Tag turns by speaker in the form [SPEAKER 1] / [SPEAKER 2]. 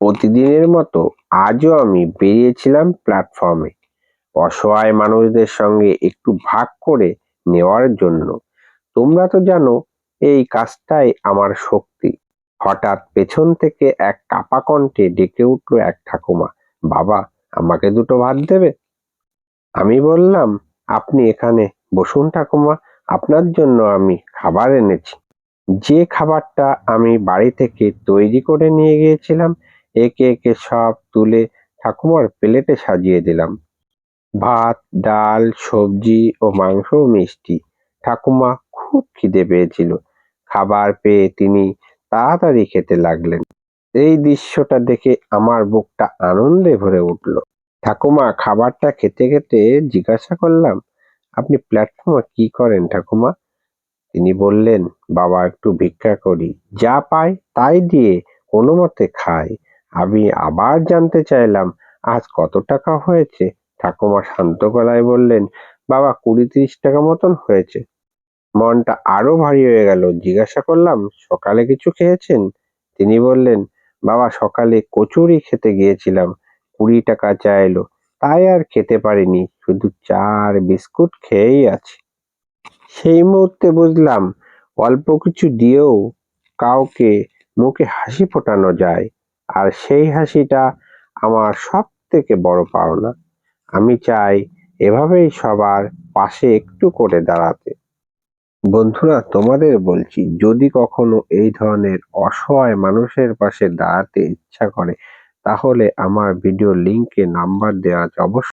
[SPEAKER 1] প্রতিদিনের মতো আজও আমি বেরিয়েছিলাম প্ল্যাটফর্মে অসহায় মানুষদের সঙ্গে একটু ভাগ করে নেওয়ার জন্য। তোমরা তো জানো এই কাজটাই আমার শক্তি। হঠাৎ পেছন থেকে এক কাপা কণ্ঠে ডেকে উঠল এক ঠাকুমা, বাবা, আমাকে দুটো ভাত দেবে? আমি বললাম, আপনি এখানে বসুন ঠাকুমা, আপনার জন্য আমি খাবার এনেছি। যে খাবারটা আমি বাড়ি থেকে তৈরি করে নিয়ে গিয়েছিলাম একে একে সব তুলে ঠাকুমার প্লেটে সাজিয়ে দিলাম। ভাত, ডাল, সবজি ও মাংস, মিষ্টি। ঠাকুমা খুব খিদে পেয়েছিল। খাবার পেয়ে তিনি তাড়াতাড়ি খেতে লাগলেন। এই দৃশ্যটা দেখে আমার বুকটা আনন্দে ভরে উঠল। ঠাকুমা খাবারটা খেতে খেতে জিজ্ঞাসা করলাম, আপনি প্ল্যাটফর্মে কি করেন ঠাকুমা? তিনি বললেন, বাবা, একটু ভিক্ষা করি, যা পাই তাই দিয়ে কোনো মতে খাই। আমি আবার জানতে চাইলাম, আজ কত টাকা হয়েছে? ঠাকুমা শান্ত গলায় বললেন, বাবা, 20-30 টাকা মতন হয়েছে। মনটা আরো ভারী হয়ে গেল। জিজ্ঞাসা করলাম, সকালে কিছু খেয়েছেন? তিনি বললেন, বাবা, সকালে কচুরি খেতে গিয়েছিলাম, 20 টাকা চাইলো, তাই আর খেতে পারিনি, শুধু চা আর বিস্কুট খেয়েই আছি। সেই মুহূর্তে বুঝলাম অল্প কিছু দিয়েও কাউকে মুখে হাসি ফোটানো যায়, আর সেই হাসিটা আমার সব থেকে বড় পাওনা। আমি চাই এভাবেই সবার পাশে একটু করে দাঁড়াতে। বন্ধুরা, তোমাদের বলছি, যদি কখনো এই ধরনের অসহায় মানুষের পাশে দাঁড়াতে ইচ্ছা করে তাহলে আমার ভিডিও লিংকে নাম্বার দেওয়া আছে, অবশ্যই